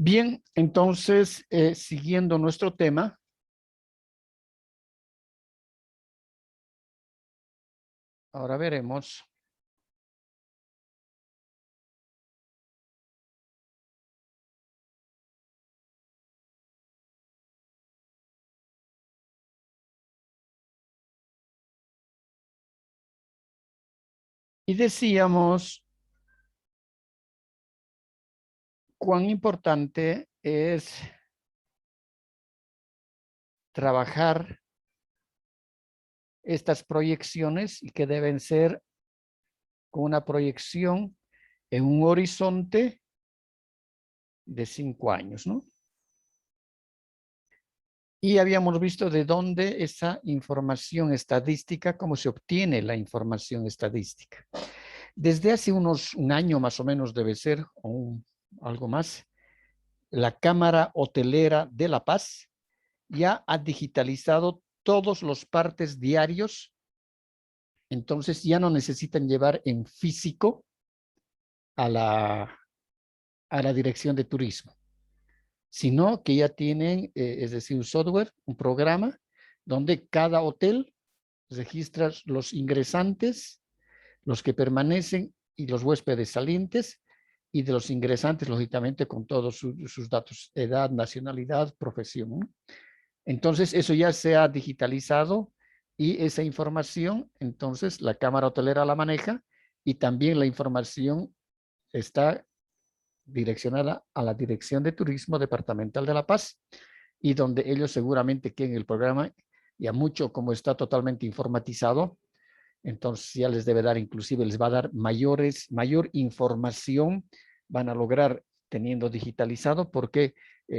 Bien, entonces, siguiendo nuestro tema, ahora veremos y decíamos cuán importante es trabajar estas proyecciones y que deben ser con una proyección en un horizonte de 5 años, ¿no? Y habíamos visto de dónde esa información estadística, cómo se obtiene la información estadística. Desde hace un año más o menos debe ser, o algo más, la Cámara Hotelera de La Paz ya ha digitalizado todos los partes diarios, entonces ya no necesitan llevar en físico a la Dirección de Turismo, sino que ya tienen, es decir, un software, un programa, donde cada hotel registra los ingresantes, los que permanecen y los huéspedes salientes, y de los ingresantes, lógicamente, con todos sus datos, edad, nacionalidad, profesión, ¿no? Entonces, eso ya se ha digitalizado y esa información, entonces, la Cámara Hotelera la maneja y también la información está direccionada a la Dirección de Turismo Departamental de La Paz y donde ellos seguramente que en el programa, ya mucho como está totalmente informatizado, entonces ya les debe dar, inclusive les va a dar mayor información, van a lograr teniendo digitalizado porque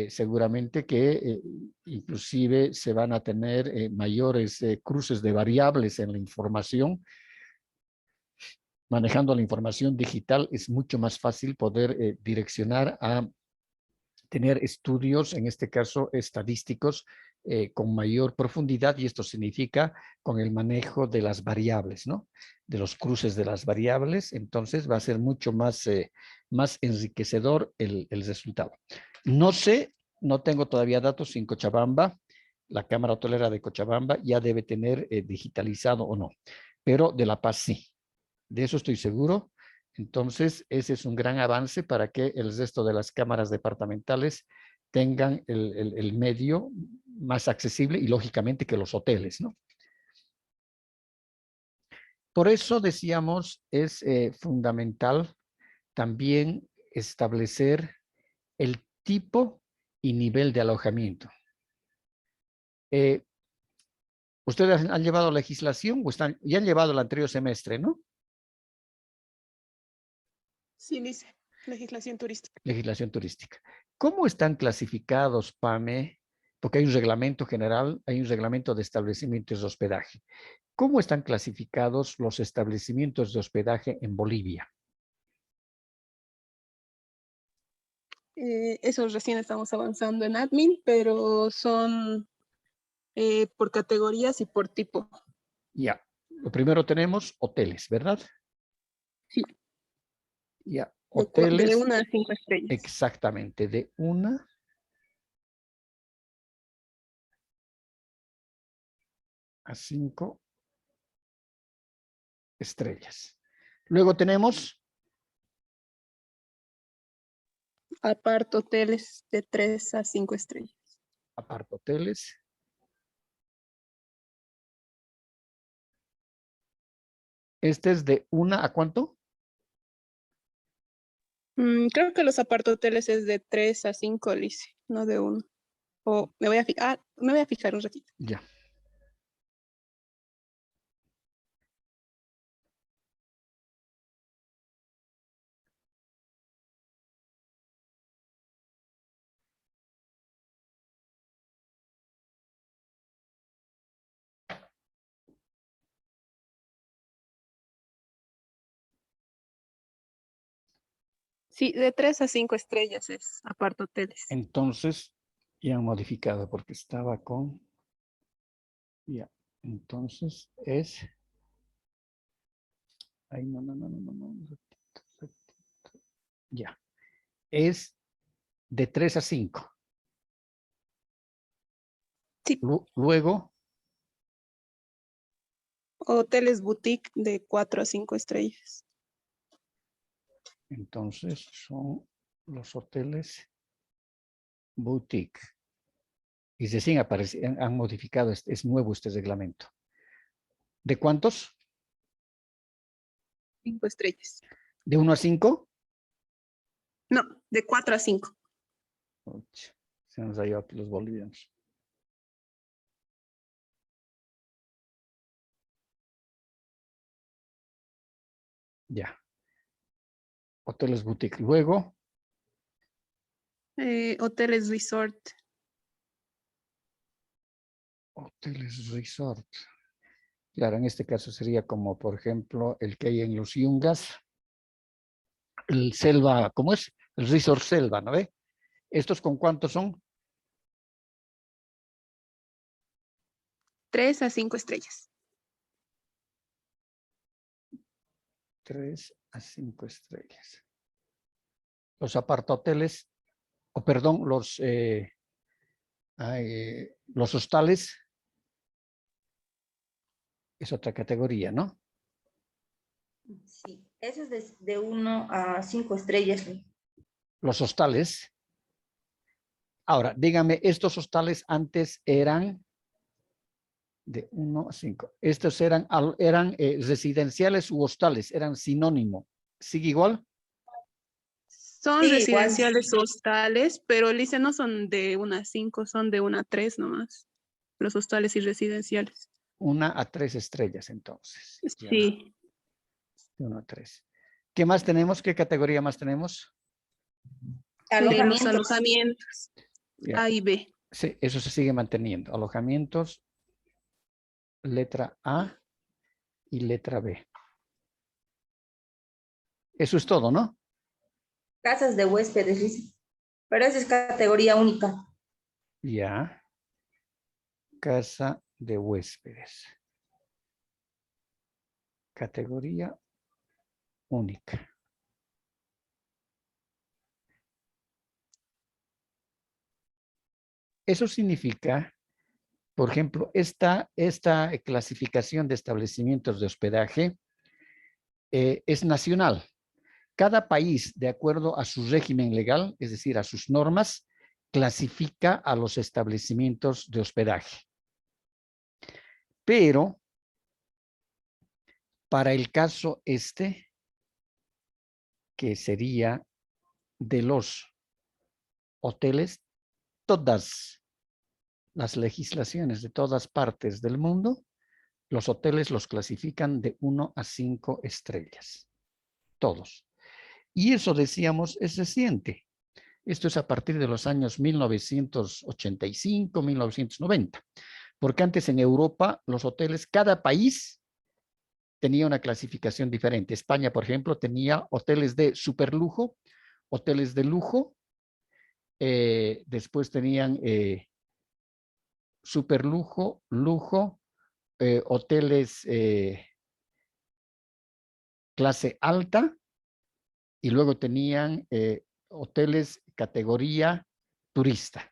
seguramente que inclusive se van a tener mayores cruces de variables en la información. Manejando la información digital es mucho más fácil poder direccionar a tener estudios, en este caso estadísticos, con mayor profundidad, y esto significa con el manejo de las variables, ¿no? De los cruces de las variables, entonces va a ser mucho más, más enriquecedor el resultado. No sé, no tengo todavía datos en Cochabamba, la Cámara Hotelera de Cochabamba ya debe tener digitalizado o no, pero de La Paz sí, de eso estoy seguro. Entonces, ese es un gran avance para que el resto de las cámaras departamentales tengan el medio más accesible y lógicamente que los hoteles, ¿no? Por eso decíamos, es fundamental también establecer el tipo y nivel de alojamiento. Ustedes han llevado legislación o ya han llevado el anterior semestre, ¿no? Sí, dice legislación turística. Legislación turística. ¿Cómo están clasificados, PAME? Porque hay un reglamento general, hay un reglamento de establecimientos de hospedaje. ¿Cómo están clasificados los establecimientos de hospedaje en Bolivia? Eso recién estamos avanzando en admin, pero son por categorías y por tipo. Ya, lo primero tenemos hoteles, ¿verdad? Sí. Ya, De hoteles, 1 a 5 estrellas. exactamente, de 1 a 5 estrellas. Luego tenemos Aparte hoteles de 3 a 5 estrellas. apart hoteles. Este es de 1 a ¿cuánto? Creo que los apartoteles es de 3 a 5, Lice, no de 1. O me voy a fijar un ratito. Ya. Sí, de 3 a 5 estrellas es apartoteles. Entonces, ya han modificado porque estaba con, ya, entonces es, ay, no, ya, es de 3 a 5. Sí. Luego, Hoteles boutique de 4 a 5 estrellas. entonces son los hoteles boutique. Y recién han modificado, es nuevo este reglamento. ¿De cuántos? 5 estrellas. ¿De 1 a 5? No, de 4 a 5. Se nos ha ido los bolivianos. Ya. Hoteles boutique. Luego, Hoteles resort. hoteles resort. Claro, en este caso sería como, por ejemplo, el que hay en los Yungas, el Selva, ¿cómo es? El Resort Selva, ¿no ve? ¿Estos con cuántos son? 3 a 5 estrellas. 3 a 5 estrellas. Los apartahoteles, o perdón, los hostales, es otra categoría, ¿no? Sí, eso es de 1 a 5 estrellas. Los hostales. Ahora, dígame, estos hostales antes eran de 1 a 5. Estos eran residenciales u hostales, eran sinónimo. ¿Sigue igual? Son Sí, residenciales hostales, pero Lice no son de 1 a 5, son de 1 a 3 nomás. Los hostales y residenciales. 1 a 3 estrellas, entonces. Ya, Sí. de 1 a 3. ¿Qué más tenemos? ¿Qué categoría más tenemos? Tenemos Alojamiento. alojamientos Ya. A y B. Sí, eso se sigue manteniendo. Alojamientos, letra A y letra B. Eso es todo, ¿no? Casas de huéspedes, dice. Pero esa es categoría única. Ya. Casa de huéspedes. Categoría única. Eso significa, por ejemplo, esta clasificación de establecimientos de hospedaje es nacional. Cada país, de acuerdo a su régimen legal, es decir, a sus normas, clasifica a los establecimientos de hospedaje. Pero, para el caso que sería de los hoteles, todas las legislaciones de todas partes del mundo, los hoteles los clasifican de 1 a 5 estrellas. Todos. Y eso, decíamos, es reciente. Esto es a partir de los años 1985, 1990. Porque antes en Europa, los hoteles, cada país tenía una clasificación diferente. España, por ejemplo, tenía hoteles de superlujo, hoteles de lujo, después tenían superlujo, lujo, hoteles clase alta, y luego tenían hoteles categoría turista.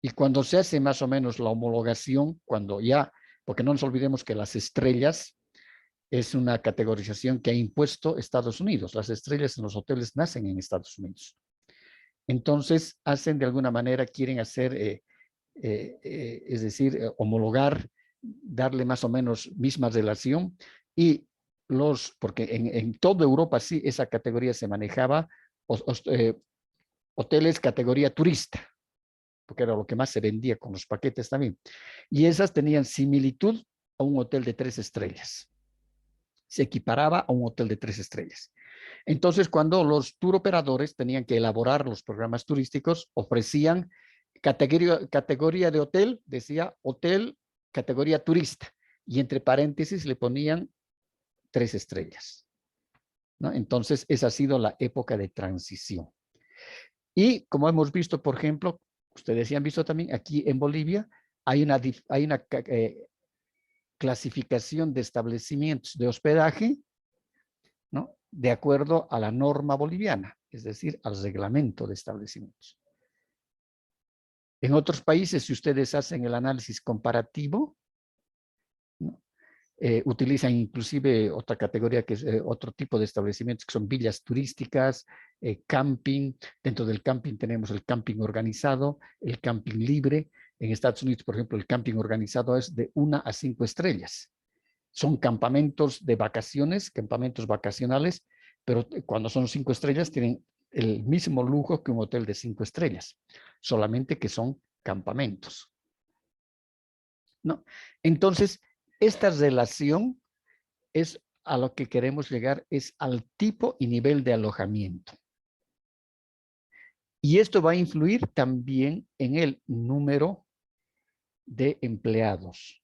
Y cuando se hace más o menos la homologación, cuando ya, porque no nos olvidemos que las estrellas es una categorización que ha impuesto Estados Unidos. Las estrellas en los hoteles nacen en Estados Unidos. Entonces, hacen de alguna manera, quieren hacer, es decir, homologar, darle más o menos misma relación, y porque en toda Europa sí esa categoría se manejaba, hoteles categoría turista, porque era lo que más se vendía con los paquetes también. Y esas tenían similitud a un hotel de 3 estrellas. Se equiparaba a un hotel de 3 estrellas. Entonces, cuando los tour operadores tenían que elaborar los programas turísticos, ofrecían categoría de hotel, decía hotel categoría turista, y entre paréntesis le ponían 3 estrellas, ¿no? Entonces, esa ha sido la época de transición. Y como hemos visto, por ejemplo, ustedes ya han visto también aquí en Bolivia, hay una clasificación de establecimientos de hospedaje, ¿no? De acuerdo a la norma boliviana. es decir, al reglamento de establecimientos. En otros países, si ustedes hacen el análisis comparativo, ¿no? Utilizan inclusive otra categoría que es otro tipo de establecimientos que son villas turísticas, camping. Dentro del camping tenemos el camping organizado, el camping libre. En Estados Unidos, por ejemplo, el camping organizado es de 1 a 5 estrellas. Son campamentos de vacaciones, campamentos vacacionales, pero cuando son 5 estrellas tienen el mismo lujo que un hotel de 5 estrellas, solamente que son campamentos, ¿no? Entonces, esta relación es a lo que queremos llegar, es al tipo y nivel de alojamiento. Y esto va a influir también en el número de empleados.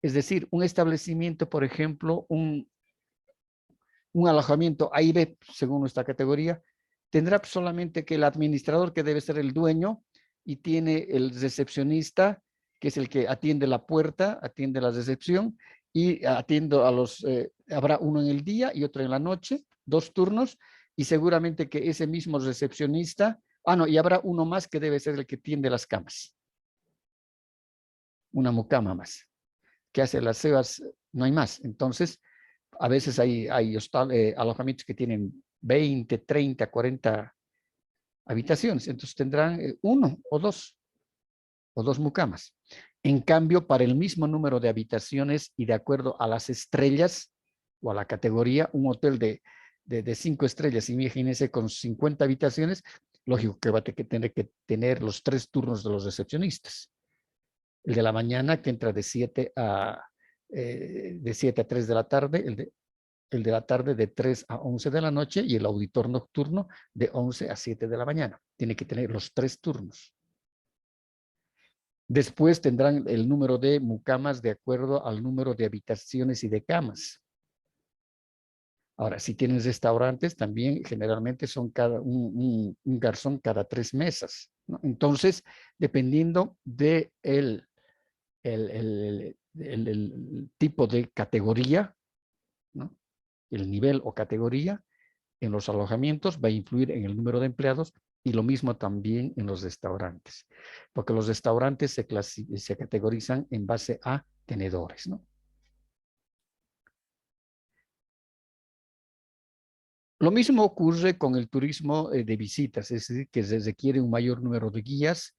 Es decir, un establecimiento, por ejemplo, un alojamiento A y B, según nuestra categoría, tendrá solamente que el administrador, que debe ser el dueño, y tiene el recepcionista, que es el que atiende la puerta, atiende la recepción, y atiendo a los, habrá uno en el día y otro en la noche, 2 turnos, y seguramente que ese mismo recepcionista, y habrá uno más que debe ser el que tiende las camas. Una mucama más, que hace las cebas, no hay más. Entonces, a veces hay alojamientos que tienen 20, 30, 40 habitaciones. Entonces tendrán uno o dos mucamas. En cambio, para el mismo número de habitaciones y de acuerdo a las estrellas o a la categoría, un hotel de 5 estrellas, imagínense, con 50 habitaciones, lógico que va a tener que tener los 3 turnos de los recepcionistas. El de la mañana, que entra de 7 a 3 de la tarde, el de la tarde de 3 a 11 de la noche, y el auditor nocturno de 11 a 7 de la mañana. Tiene que tener los 3 turnos. Después tendrán el número de mucamas de acuerdo al número de habitaciones y de camas. Ahora, si tienen restaurantes, también generalmente son un garzón cada 3 mesas, ¿no? Entonces, dependiendo de el tipo de categoría, ¿no? El nivel o categoría en los alojamientos va a influir en el número de empleados, y lo mismo también en los restaurantes, porque los restaurantes se categorizan en base a tenedores, ¿no? Lo mismo ocurre con el turismo de visitas, es decir, que se requiere un mayor número de guías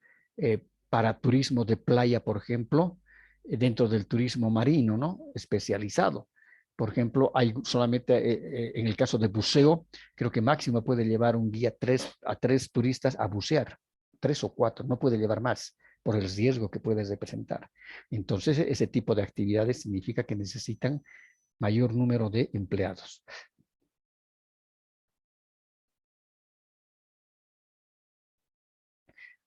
para turismo de playa, por ejemplo, dentro del turismo marino, ¿no? Especializado. Por ejemplo, hay solamente en el caso de buceo, creo que máximo puede llevar un guía a 3 turistas a bucear, 3 o 4, no puede llevar más por el riesgo que puede representar. Entonces, ese tipo de actividades significa que necesitan mayor número de empleados.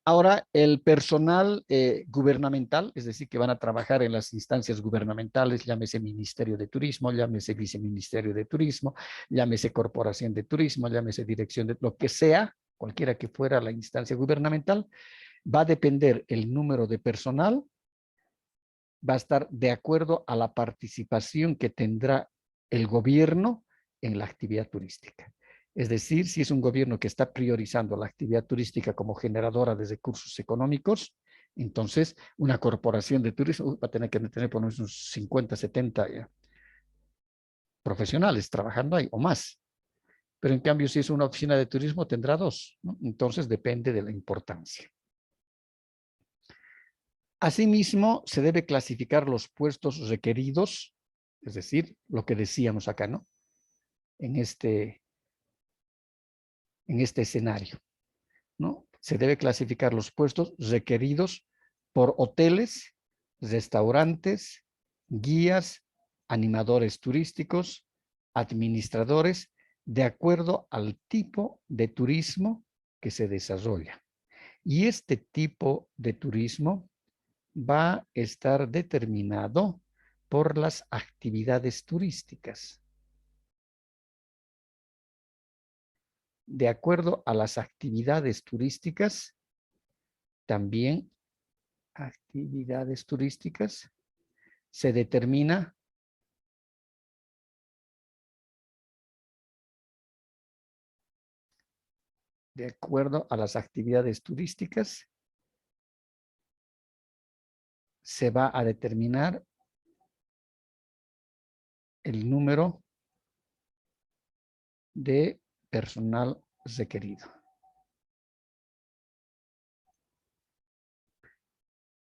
Ahora, el personal gubernamental, es decir, que van a trabajar en las instancias gubernamentales, llámese Ministerio de Turismo, llámese Viceministerio de Turismo, llámese Corporación de Turismo, llámese Dirección de lo que sea, cualquiera que fuera la instancia gubernamental, va a depender el número de personal, va a estar de acuerdo a la participación que tendrá el gobierno en la actividad turística. Es decir, si es un gobierno que está priorizando la actividad turística como generadora de recursos económicos, entonces una corporación de turismo va a tener que tener por unos 50, 70 profesionales trabajando ahí o más. Pero en cambio, si es una oficina de turismo, tendrá 2, ¿no? Entonces depende de la importancia. Asimismo, se debe clasificar los puestos requeridos, es decir, lo que decíamos acá, ¿no? En este escenario, ¿no? Se debe clasificar los puestos requeridos por hoteles, restaurantes, guías, animadores turísticos, administradores, de acuerdo al tipo de turismo que se desarrolla. Y este tipo de turismo va a estar determinado por las actividades turísticas. De acuerdo a las actividades turísticas, también actividades turísticas, se determina de acuerdo a las actividades turísticas, se va a determinar el número de personal requerido.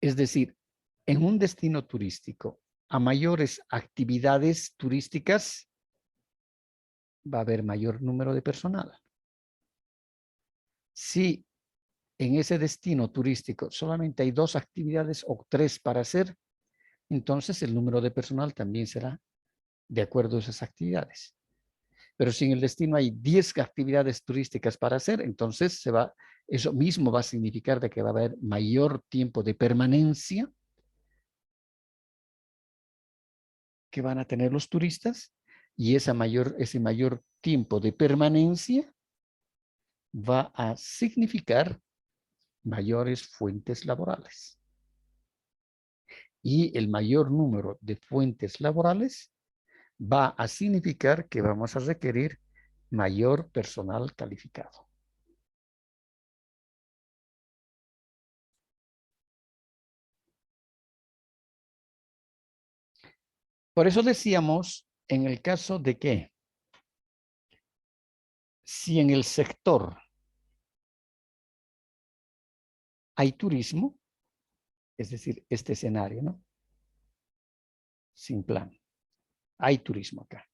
Es decir, en un destino turístico, a mayores actividades turísticas, va a haber mayor número de personal. Si en ese destino turístico solamente hay 2 actividades o 3 para hacer, entonces el número de personal también será de acuerdo a esas actividades. Pero si en el destino hay 10 actividades turísticas para hacer, entonces eso mismo va a significar de que va a haber mayor tiempo de permanencia que van a tener los turistas, y ese mayor tiempo de permanencia va a significar mayores fuentes laborales. Y el mayor número de fuentes laborales va a significar que vamos a requerir mayor personal calificado. Por eso decíamos, en el caso de que si en el sector hay turismo, es decir, este escenario, ¿no? Sin plan. Hay turismo acá.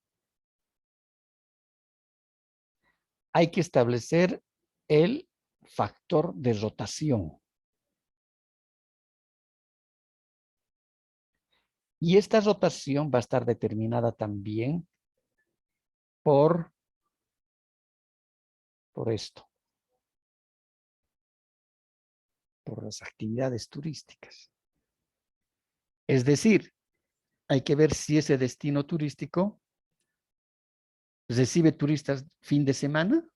Hay que establecer el factor de rotación. Y esta rotación va a estar determinada también por esto, por las actividades turísticas. Es decir, hay que ver si ese destino turístico recibe turistas fin de semana.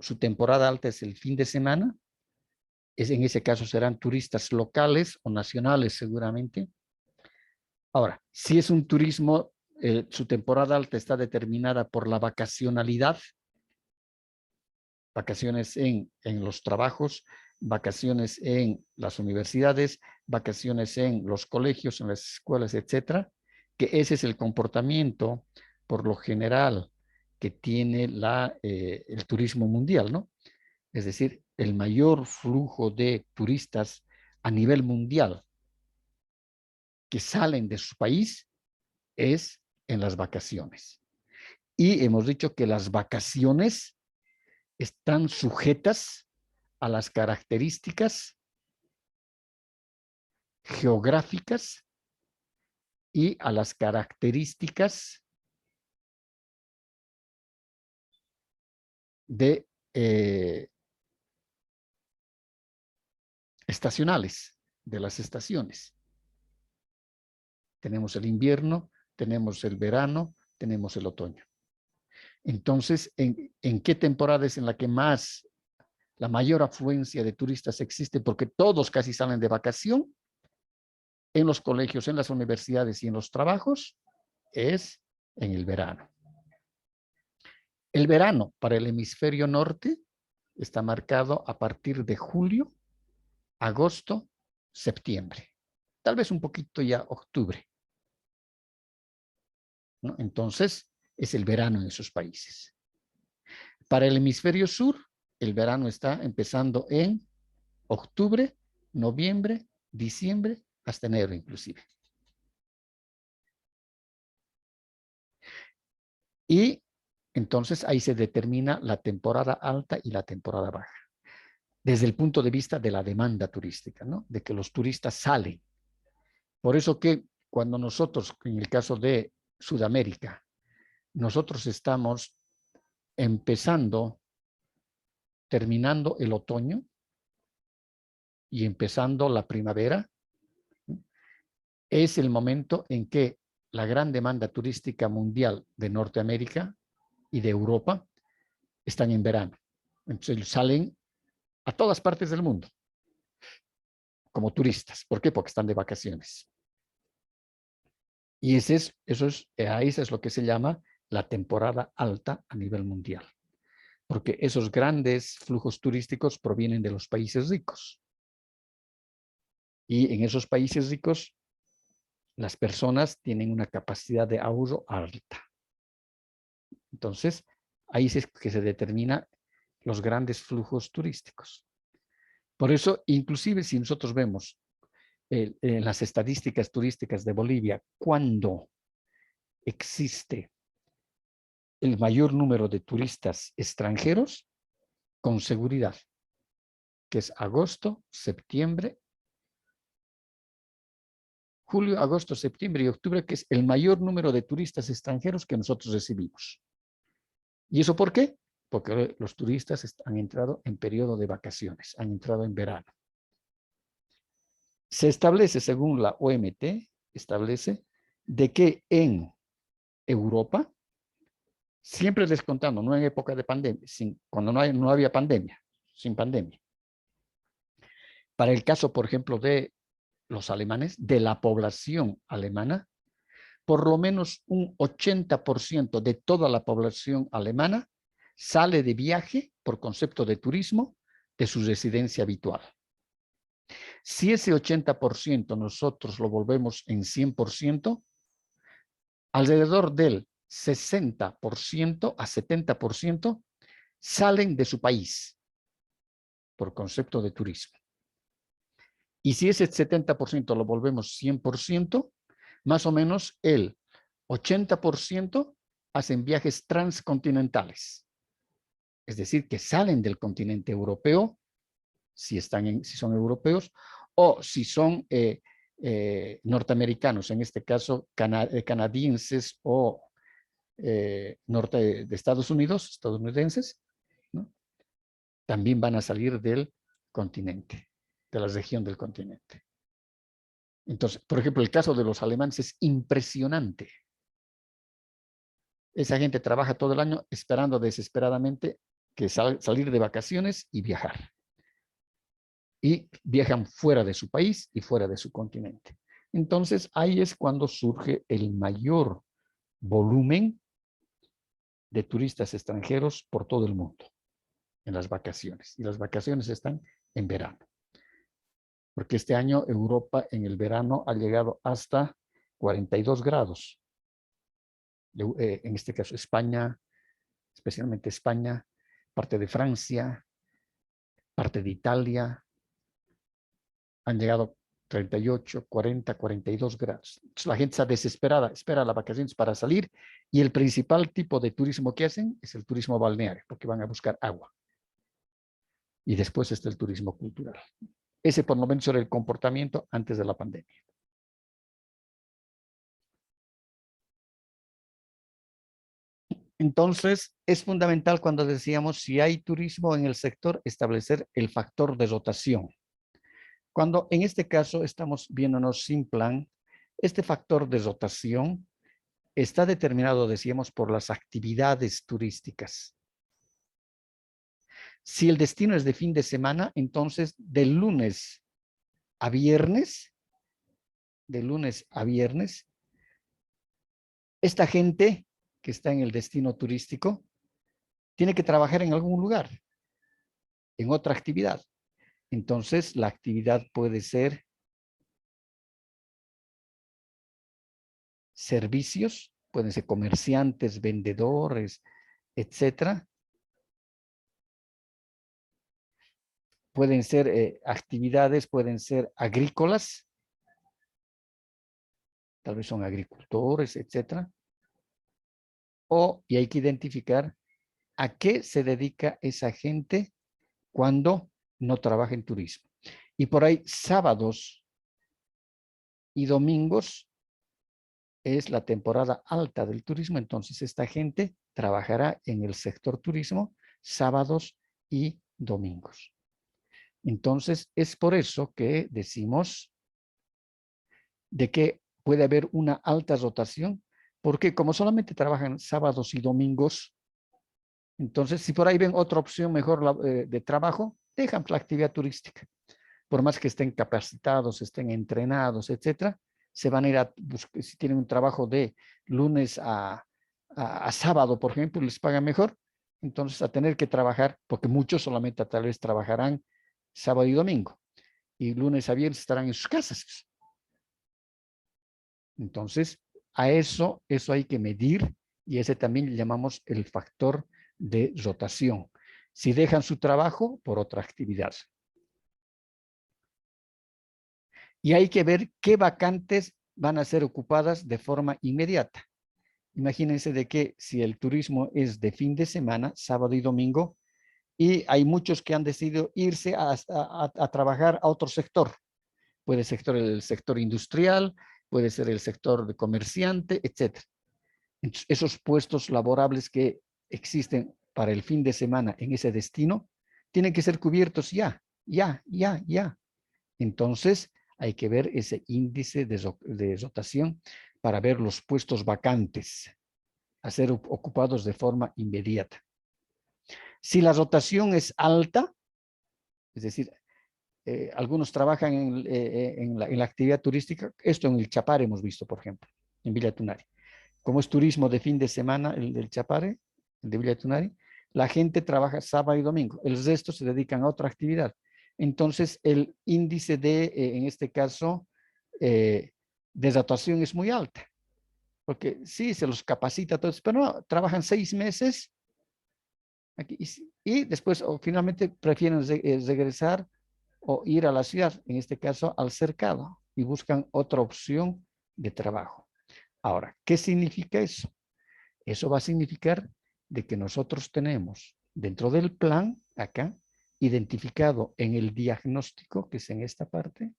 Su temporada alta es el fin de semana. En ese caso serán turistas locales o nacionales seguramente. Ahora, si es un turismo, su temporada alta está determinada por la vacacionalidad, vacaciones en los trabajos, vacaciones en las universidades, vacaciones en los colegios, en las escuelas, etcétera, que ese es el comportamiento por lo general que tiene el turismo mundial, ¿no? Es decir, el mayor flujo de turistas a nivel mundial que salen de su país es en las vacaciones. Y hemos dicho que las vacaciones están sujetas a las características geográficas y a las características de estacionales, de las estaciones. Tenemos el invierno, tenemos el verano, tenemos el otoño. Entonces, ¿en qué temporada es en la que la mayor afluencia de turistas existe? Porque todos casi salen de vacación. En los colegios, en las universidades y en los trabajos, es en el verano. El verano para el hemisferio norte está marcado a partir de julio, agosto, septiembre. Tal vez un poquito ya octubre, ¿no? Entonces, es el verano en esos países. Para el hemisferio sur, el verano está empezando en octubre, noviembre, diciembre, hasta enero inclusive. Y entonces ahí se determina la temporada alta y la temporada baja, desde el punto de vista de la demanda turística, ¿no? De que los turistas salen. Por eso que cuando nosotros, en el caso de Sudamérica, nosotros estamos terminando el otoño y empezando la primavera, ¿no? Es el momento en que la gran demanda turística mundial de Norteamérica y de Europa están en verano. Entonces salen a todas partes del mundo como turistas. ¿Por qué? Porque están de vacaciones. Y eso es lo que se llama la temporada alta a nivel mundial. porque esos grandes flujos turísticos provienen de los países ricos. Y en esos países ricos, las personas tienen una capacidad de ahorro alta. Entonces, ahí es que se determina los grandes flujos turísticos. Por eso, inclusive si nosotros vemos en las estadísticas turísticas de Bolivia, cuando existe el mayor número de turistas extranjeros, con seguridad, que es agosto, septiembre, julio, agosto, septiembre y octubre, que es el mayor número de turistas extranjeros que nosotros recibimos. ¿Y eso por qué? Porque los turistas han entrado en periodo de vacaciones, han entrado en verano. Se establece, según la OMT, establece de que en Europa, siempre descontando, no en época de pandemia, cuando no había pandemia, sin pandemia. Para el caso, por ejemplo, de los alemanes, de la población alemana, por lo menos un 80% de toda la población alemana sale de viaje por concepto de turismo de su residencia habitual. Si ese 80% nosotros lo volvemos en 100%, alrededor del 60% a 70% salen de su país por concepto de turismo. Y si ese 70% lo volvemos 100%, más o menos el 80% hacen viajes transcontinentales. Es decir, que salen del continente europeo, si son europeos, o si son norteamericanos, en este caso canadienses o norte de Estados Unidos, estadounidenses, ¿no? También van a salir del continente, de la región del continente. Entonces, por ejemplo, el caso de los alemanes es impresionante. Esa gente trabaja todo el año esperando desesperadamente que salir de vacaciones y viajar. Y viajan fuera de su país y fuera de su continente. Entonces, ahí es cuando surge el mayor volumen de turistas extranjeros por todo el mundo en las vacaciones. Y las vacaciones están en verano. Porque este año Europa en el verano ha llegado hasta 42 grados. En este caso España, especialmente España, parte de Francia, parte de Italia, han llegado 38, 40, 42 grados. Entonces, la gente está desesperada, espera las vacaciones para salir y el principal tipo de turismo que hacen es el turismo balneario, porque van a buscar agua. Y después está el turismo cultural. Ese por lo menos era el comportamiento antes de la pandemia. Entonces, es fundamental cuando decíamos si hay turismo en el sector, establecer el factor de rotación. Cuando en este caso estamos viéndonos sin plan, este factor de rotación está determinado, decíamos, por las actividades turísticas. Si el destino es de fin de semana, entonces de lunes a viernes, esta gente que está en el destino turístico tiene que trabajar en algún lugar, en otra actividad. Entonces, la actividad puede ser servicios, pueden ser comerciantes, vendedores, etcétera. Pueden ser actividades, pueden ser agrícolas, tal vez son agricultores, etcétera. Y hay que identificar a qué se dedica esa gente cuando no trabaja en turismo. Y por ahí sábados y domingos es la temporada alta del turismo, entonces esta gente trabajará en el sector turismo sábados y domingos. Entonces es por eso que decimos de que puede haber una alta rotación, porque como solamente trabajan sábados y domingos, entonces si por ahí ven otra opción mejor de trabajo, dejan la actividad turística. Por más que estén capacitados, estén entrenados, etcétera, se van a ir a buscar, si tienen un trabajo de lunes a sábado, por ejemplo, les pagan mejor, entonces a tener que trabajar, porque muchos solamente tal vez trabajarán sábado y domingo, y lunes a viernes estarán en sus casas. Entonces, a eso hay que medir, y ese también le llamamos el factor de rotación. Si dejan su trabajo por otra actividad. Y hay que ver qué vacantes van a ser ocupadas de forma inmediata. Imagínense de que si el turismo es de fin de semana, sábado y domingo, y hay muchos que han decidido irse a trabajar a otro sector. Puede ser el sector industrial, puede ser el sector de comerciante, etc. Entonces, esos puestos laborables que existen para el fin de semana en ese destino, tienen que ser cubiertos ya. Entonces, hay que ver ese índice de rotación para ver los puestos vacantes a ser ocupados de forma inmediata. Si la rotación es alta, es decir, algunos trabajan en la actividad turística, esto en el Chapare hemos visto, por ejemplo, en Villa Tunari. Como es turismo de fin de semana, el del Chapare, el de Villa Tunari, la gente trabaja sábado y domingo, el resto se dedican a otra actividad. Entonces, el índice en este caso, de rotación es muy alta, porque sí, se los capacita a todos, pero no, trabajan 6 meses aquí, y después finalmente prefieren regresar o ir a la ciudad, en este caso al cercado, y buscan otra opción de trabajo. Ahora, ¿qué significa eso? Eso va a significar de que nosotros tenemos dentro del plan, acá, identificado en el diagnóstico, que es en esta parte,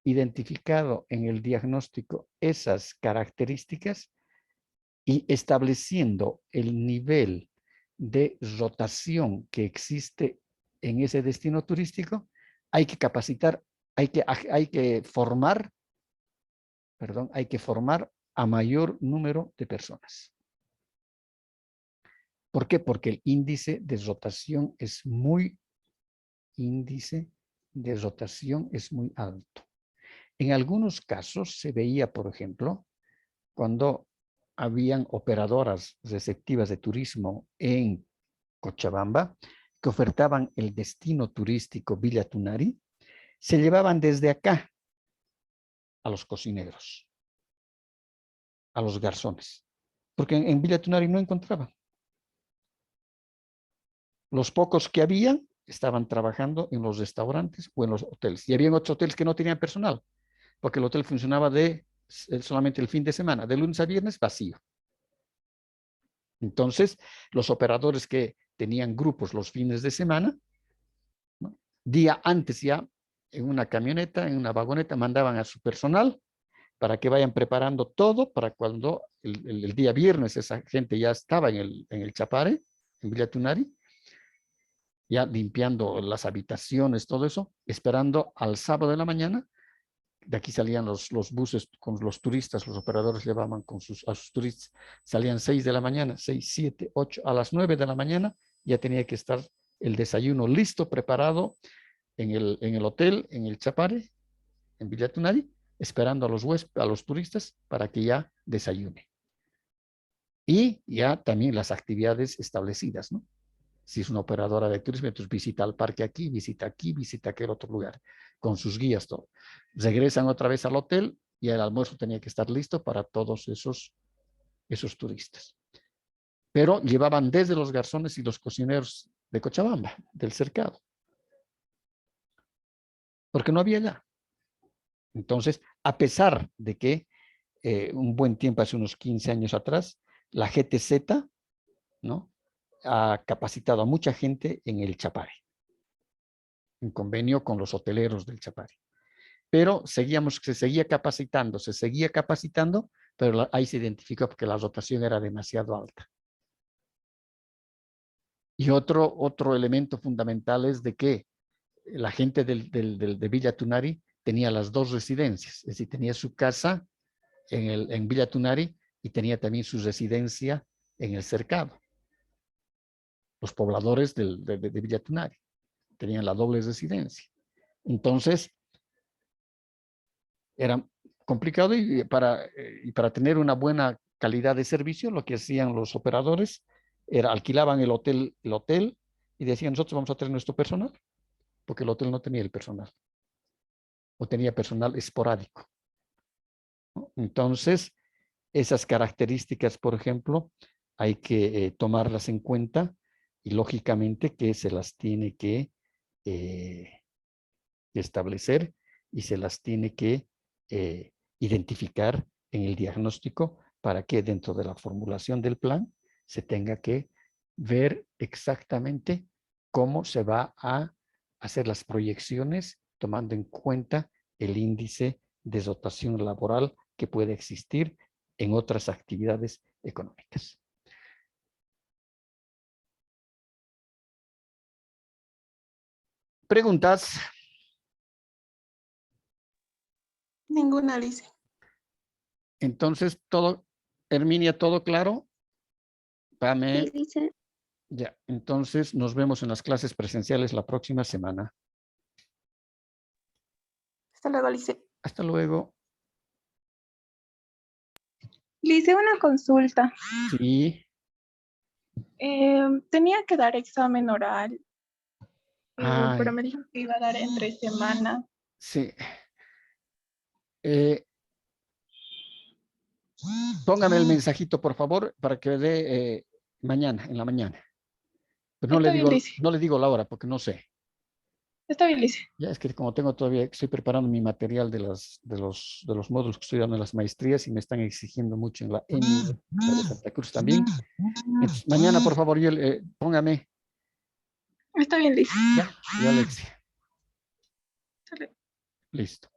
identificado en el diagnóstico esas características y estableciendo el nivel de rotación que existe en ese destino turístico, hay que capacitar, hay que formar a mayor número de personas. ¿Por qué? Porque el índice de rotación es muy alto. En algunos casos se veía, por ejemplo, cuando habían operadoras receptivas de turismo en Cochabamba, que ofertaban el destino turístico Villa Tunari, se llevaban desde acá a los cocineros, a los garzones, porque en Villa Tunari no encontraban. Los pocos que habían estaban trabajando en los restaurantes o en los hoteles. Y habían otros hoteles que no tenían personal, porque el hotel funcionaba solamente el fin de semana, de lunes a viernes vacío. Entonces, los operadores que tenían grupos los fines de semana, ¿no?, día antes ya, en una camioneta, en una vagoneta, mandaban a su personal para que vayan preparando todo para cuando el día viernes esa gente ya estaba en el Chapare, en Villa Tunari, ya limpiando las habitaciones, todo eso, esperando al sábado de la mañana. De aquí salían los buses con los turistas, los operadores llevaban a sus turistas, salían 6 de la mañana, 6, 7, 8, a las 9 de la mañana ya tenía que estar el desayuno listo, preparado en el hotel, en el Chapare, en Villa Tunari, esperando a los turistas para que ya desayune. Y ya también las actividades establecidas, ¿no? Si es una operadora de turismo, entonces visita el parque aquí, visita aquel otro lugar, con sus guías, todo. Regresan otra vez al hotel y el almuerzo tenía que estar listo para todos esos turistas. Pero llevaban desde los garzones y los cocineros de Cochabamba, del cercado, porque no había ya. Entonces, a pesar de que un buen tiempo, hace unos 15 años atrás, la GTZ, ¿no?, ha capacitado a mucha gente en el Chapare, en convenio con los hoteleros del Chapare. Pero se seguía capacitando, pero ahí se identificó porque la rotación era demasiado alta. Y otro elemento fundamental es de que la gente de Villa Tunari tenía las dos residencias, es decir, tenía su casa en Villa Tunari y tenía también su residencia en el cercado. Los pobladores de Villa Tunari tenían la doble residencia. Entonces, era complicado y para tener una buena calidad de servicio, lo que hacían los operadores alquilaban el hotel y decían, nosotros vamos a tener nuestro personal, porque el hotel no tenía el personal, o tenía personal esporádico, ¿no? Entonces, esas características, por ejemplo, hay que tomarlas en cuenta y lógicamente que se las tiene que establecer y se las tiene que identificar en el diagnóstico para que dentro de la formulación del plan se tenga que ver exactamente cómo se va a hacer las proyecciones tomando en cuenta el índice de dotación laboral que puede existir en otras actividades económicas. ¿Preguntas? Ninguna, Lice. Entonces, todo, Herminia, ¿todo claro? Pame, Sí, dice. ya. Entonces, nos vemos en las clases presenciales la próxima semana. Hasta luego, Lice. Hasta luego. Lice, una consulta. Sí. Tenía que dar examen oral, pero Ay, me dijo que iba a dar entre semana. sí. Póngame el mensajito, por favor, para que dé mañana, en la mañana. Pero Está bien, Lice. no le digo la hora, porque no sé. Está bien, Lice. Ya es que como tengo todavía, estoy preparando mi material de los módulos que estoy dando en las maestrías y me están exigiendo mucho en la ENI de Santa Cruz también. Entonces, mañana, por favor, póngame. Está bien, Lice. Ya, Alexia. Hasta luego. Listo.